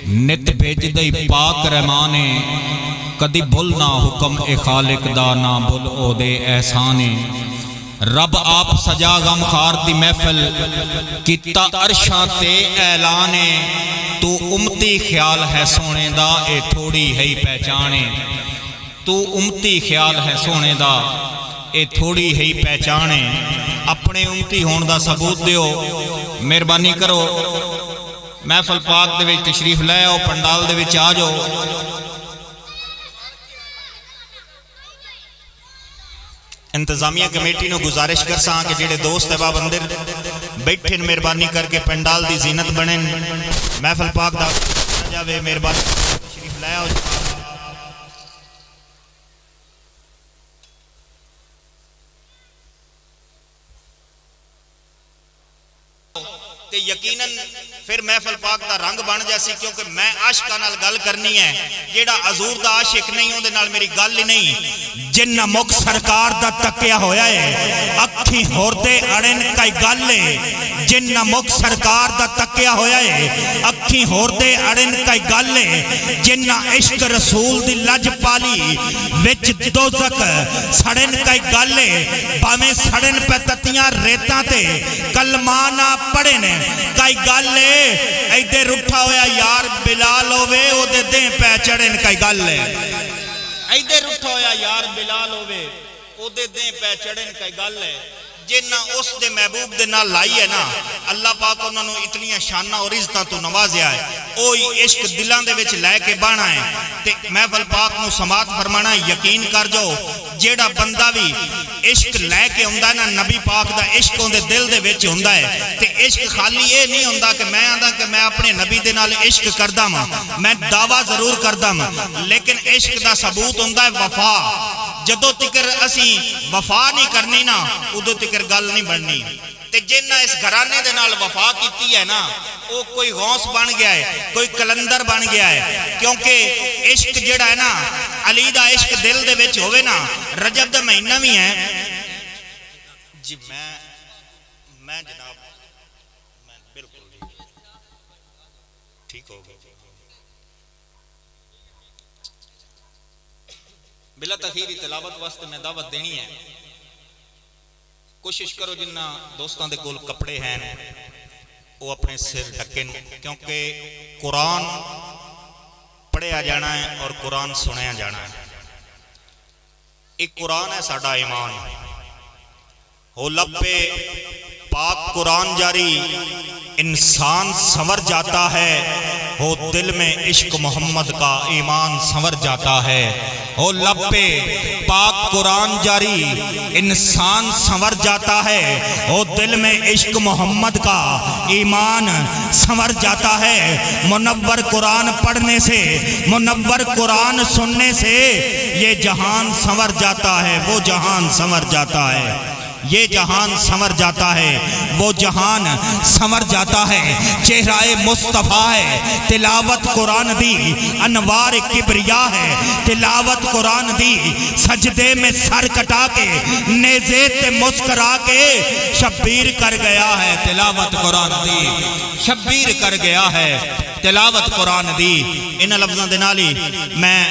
नित भेजदई पाक रहमाने कदी भुल ना हुक्म ए खालिक दा ना भुल ओदे एहसाने रब आप सजा गम खार दी महफिल किता अरशां ते ऐलाने तू उमती ख्याल है सोने दा ए थोड़ी है पहचाने तू उमती ख्याल है सोने दा ए थोड़ी है पहचाने अपने उमती होने का सबूत दियो मेहरबानी करो महफिल पाक दे विच तशरीफ लै आओ पंडाल दे विच आ जाओ। इंतजामिया कमेटी को गुजारिश कर सा कि जेडे दोस्त अहबाब अंदर बैठे मेहरबानी करके पंडाल की जीनत बने महफिल पाक दा जावे मेहरबानी तशरीफ लै आओ। ते यकीनन फिर महफिल पाक दा रंग बन जासी क्योंकि मैं आशिकां नाल गल करनी है जेड़ा हजूर दा आशिक नहीं उहदे नाल मेरी गल ही नहीं। जिन्ना मुख सरकार दा तकिया होया है अखी होरदे अड़न कई गल है जिन्ना मुख सरकार दा तकिया होया है अखी होरदे अड़न कई गल है जिन्ना इश्क रसूल दी लज पाली विच दोज़ख सड़न कई गल है भावें सड़न पे ततियां रेतां ते कलमा ना पढ़न कई गल है इधर उठा होया यार बिलाल होवे ओदे दे पै चढ़न कई गल है इधर उठा होया यार बिलाल होवे ओदे दे पै चढ़न कई गल है। जिन्ना उस दे महबूब दे नाल लाई है ना अल्लाह पाक उन्होंने इतनी शाना और इज्जतां तो नवाजिया है ओ इश्क दिलों दे विच लैके बहना है ते महफिल पाक नूं समात फरमाना यकीन कर जाओ जेड़ा बंदा भी इश्क लैके आउंदा ना नबी पाक दा इश्क उहदे दिल दे विच हुंदा है ते इश्क खाली ये नहीं हुंदा कि मैं आंदा कि मैं अपने नबी दे नाल इश्क करदा हां मैं दावा जरूर करदा हां लेकिन इश्क दा सबूत हुंदा है वफा। जदों तिकर असी वफा नहीं करनी ना उदों तिकर गल नहीं बननी ते जिन्ना इस घराने दे नाल वफा कीती है ना वो कोई गौस बन गया है कोई कलंदर बन गया है क्योंकि इश्क जेड़ा है ना अली दा इश्क दिल दे विच होवे ना रजब दा महीना भी है जी मैं जनाब मैं बिल्कुल ठीक हो गया बिला तखीरी तिलावत वास्ते मैं दावत देनी है। कोशिश करो जिन्ना दोस्तों के कोल कपड़े हैं वो अपने सिर ढके क्योंकि कुरान पढ़िया जाना है और कुरान सुनिया जाना है। एक कुरान है साडा ईमान हो लपे पाक कुरान जारी इंसान संवर जाता है हो दिल में इश्क मोहम्मद का ईमान संवर जाता है हो लपे पाक कुरान जारी इंसान संवर जाता है हो दिल में इश्क मोहम्मद का ईमान संवर जाता है। मुनव्वर कुरान पढ़ने से मुनव्वर कुरान सुनने से ये जहान संवर जाता है वो जहान संवर जाता है ये जहान संवर जाता है वो जहान संवर जाता है। चेहराए मुस्तफ़ा है तिलावत कुरान दी अनवार किबरिया है तिलावत कुरान दी सजदे में सर कटा के नेज़े ते मुस्करा के शब्बीर कर गया है तिलावत कुरान दी शब्बीर कर गया है तिलावत कुरान दी। इन लफ्ज़ों दे नाल ही मैं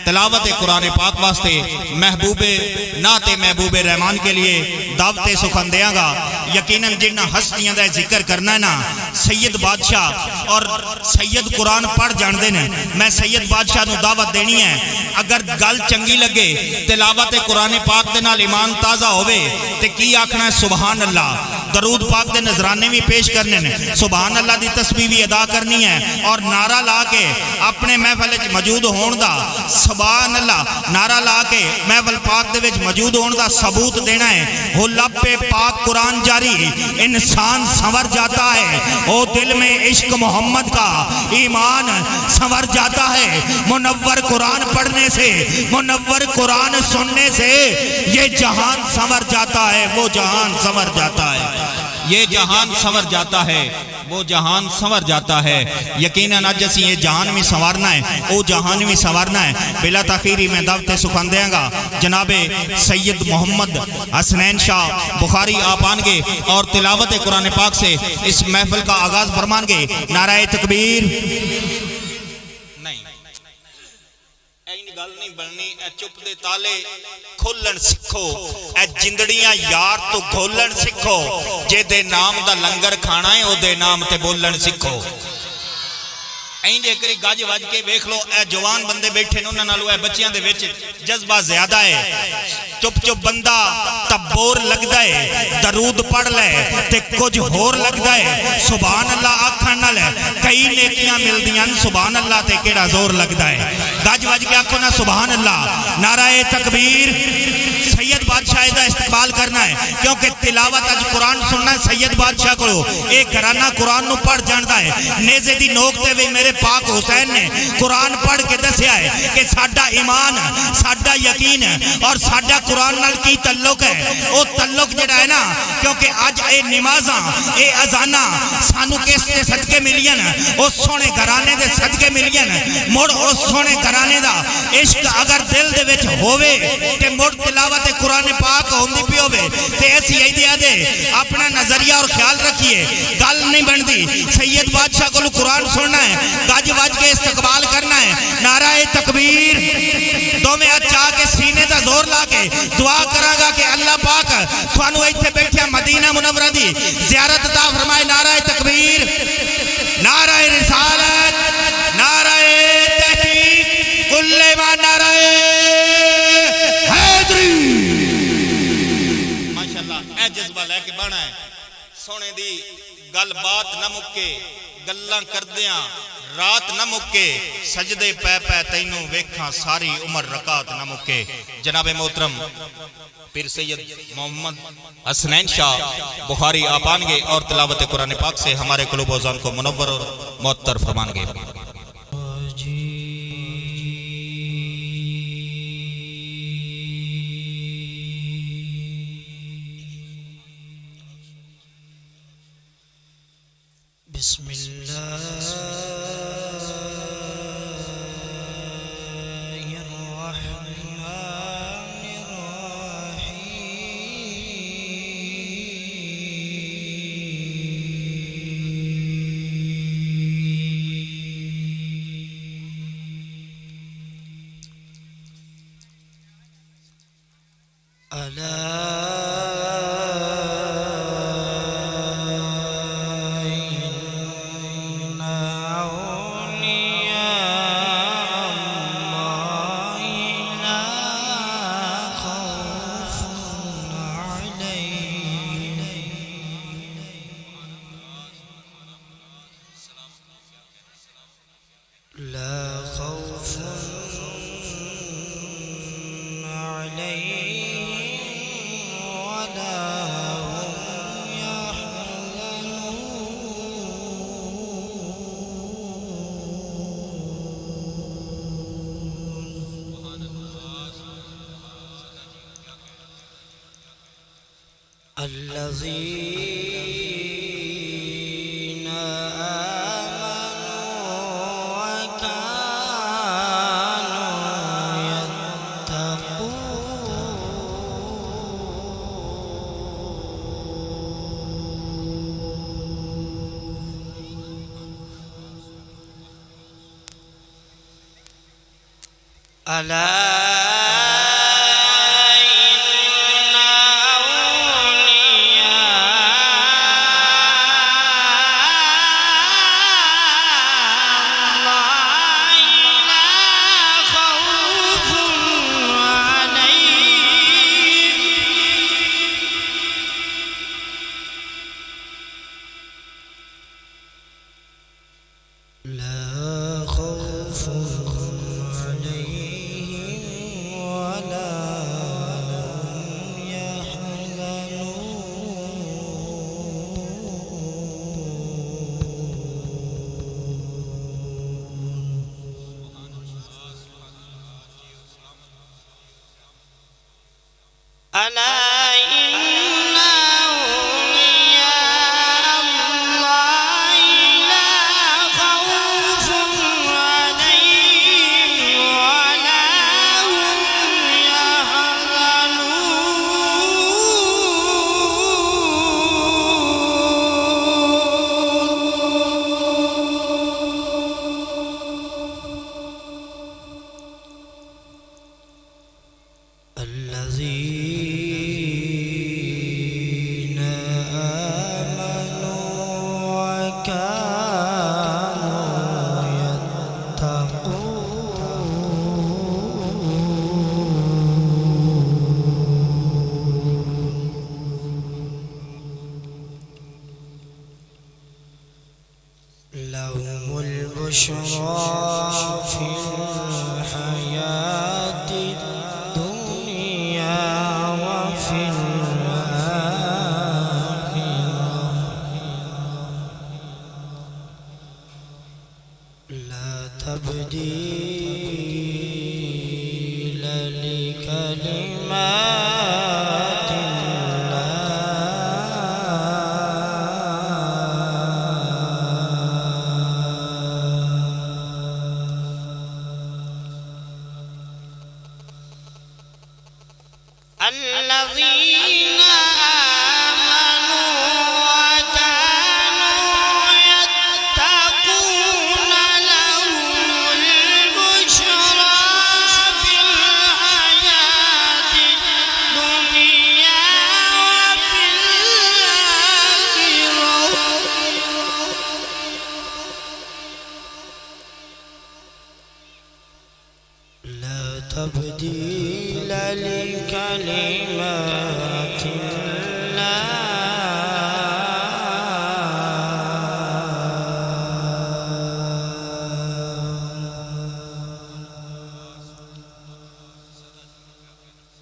तिलावत कुरान पाक वास्ते महबूबे नाते महबूबे रहमान के लिए दावते सुखन देंगा। यकीनन जिन्ना हस्तियां दा जिक्र करना है ना सैयद बादशाह और सैयद कुरान पढ़ जानते हैं मैं सैयद बादशाह नूं दावत देनी है। अगर गल चंगी लगे तिलावत कुरान पाक दे नाल ईमान ताज़ा होवे ते की आखना है सुबहान अल्लाह दरूद पाक दे नजराने भी पेश करने ने सुबहान अल्लाह दी तस्बीह भी अदा करनी है और नारा ला के अपने महफिल च मौजूद होने का सुबहान अल्लाह नारा ला के महफिल पाक दे विच मौजूद होने का सबूत देना है। हो लपे पाक कुरान जारी इंसान संवर जाता है ओ दिल में इश्क मोहम्मद का ईमान संवर जाता है। मुनव्वर कुरान पढ़ने से मुनव्वर कुरान सुनने से ये जहान संवर जाता है वो जहान संवर जाता है ये जहान संवर जाता है वो जहान संवर जाता है। यकीनन अज असीं ये जहान भी संवारना है वो जहान भी संवारना है। बिला तखीरी में दावते सुखन देंगा जनाबे सैयद मोहम्मद हसनैन शाह बुखारी आप आनगे और तिलावत कुरान पाक से इस महफिल का आगाज फरमानगे। नाराए तकबीर गल नहीं बननी। ए चुप दे ताले खोलन सीखो, ए जिंदड़ियां यार तो घोलन सीखो, जेदे नाम दा लंगर खाना है ओदे नाम ते बोलन सीखो। इंज एक गज वज के वेख लो, ए जवान बंदे बैठे ने उन्हां नालों ए बच्चियां दे विच जज्बा ज्यादा है। चुप चुप बंदा तब बोर लगदा है, दरूद पढ़ ले ते कुछ होर लगदा है। सुभान अल्लाह आखण नाल कई नेकियां मिलदियां, सुभान अल्लाह ते केड़ा जोर लगदा है। गज वज के आखो ना सुभान अल्लाह। नाराए तकबीर। सैयद बादशाह का इस्तकबाल करना है, क्योंकि तिलावत अज कुरान सुनना है सैयद बादशाह को। एक घराना कुरान नू पढ़ जानता है। नेज़े दी नोक ते भी मेरे पाक हुसैन ने कुरान पढ़ के दसिया है कि साडा ईमान, साडा यकीन और साडा कुरान नाल की तल्लुक है। वो तल्लुक जिहड़ा है ना, क्योंकि अज ये नमाज़ां ये अजाना सानू किस दे सदके मिलियन, उस सोहने घराने दे सदके मिलियन। मुड़ उस सोहने घराने दा इश्क अगर दिल दे विच होवे ते मुड़ तिलावत कुरान पाक होंदी पई होवे ते असीं इहदे दे अपना नजरिया और ख्याल रखिए। गल नहीं बनती। सैयद बादशाह को कुरान सुनना है, गज वज के इस्तकबाल करना है। नाराए तकबीर। दोवें हाथ चा के सीने दा जोर ला के दुआ करांगा कि अल्लाह पाक थानू इत्थे बैठे मदीना मुनव्वरा दी ज़ियारत अता फरमाए। नाराए तकबीर, नाराए रिसालत, नाराए तहकीक, कुल्ले मा नाराए हैदरी। माशाअल्लाह, ए जज्बा लेके बना है। सोने दी गल बात न मुक्के, गल्लां करदियां रात न मुक्के, सजदे पै पै तैनू वेखां सारी उम्र रकात न मुक्के। जनाबे मोहतरम पीर सैयद मोहम्मद हसनैन शाह बुखारी आपानगे और तिलावत कुरान पाक से हमारे कुलूब व अज़ान को मुनव्वर और मुअत्तर फरमानगे। في الحياة الدنيا وفي الآخرة لا تبديل لكلمات الذين آمنوا وكانوا يتقون لهم البشرى في الحياة الدنيا وفي الآخرة لا تبديل لكلمات الله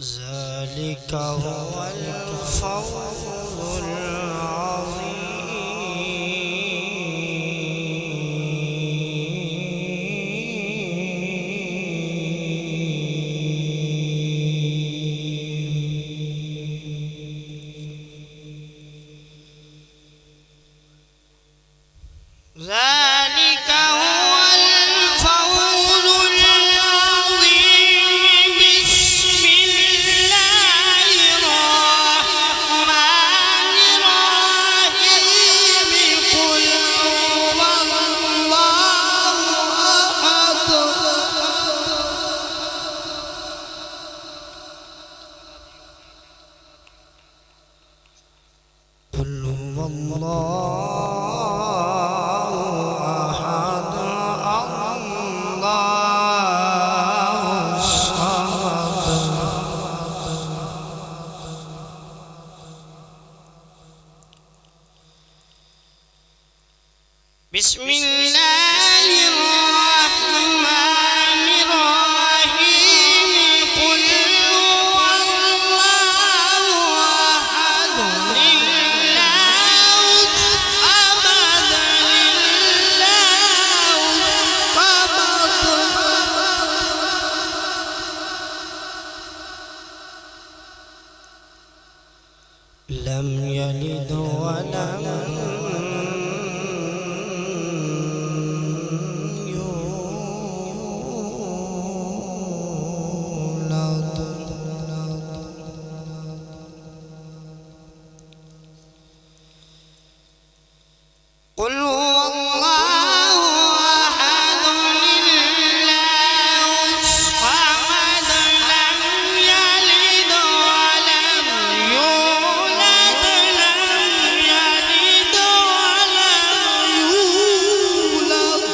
ذلك هو الفوز ذلك هو الفوز العظيم بسم الله الرحمن الرحيم قل هو الله أحد قل هو الله بسم الله الرحمن الرحيم قل هو الله أحد الله الصمد لم يلد ولم قل هو الله أحد الله الصمد لم يلد ولم يولد لم يلد ولم يولد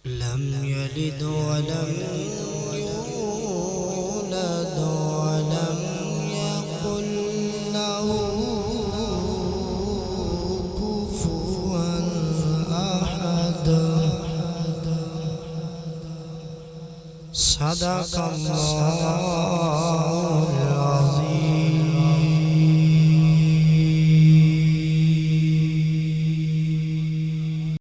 لم يلد ولم يولد ولم يكن له كفوا أحد صدق الله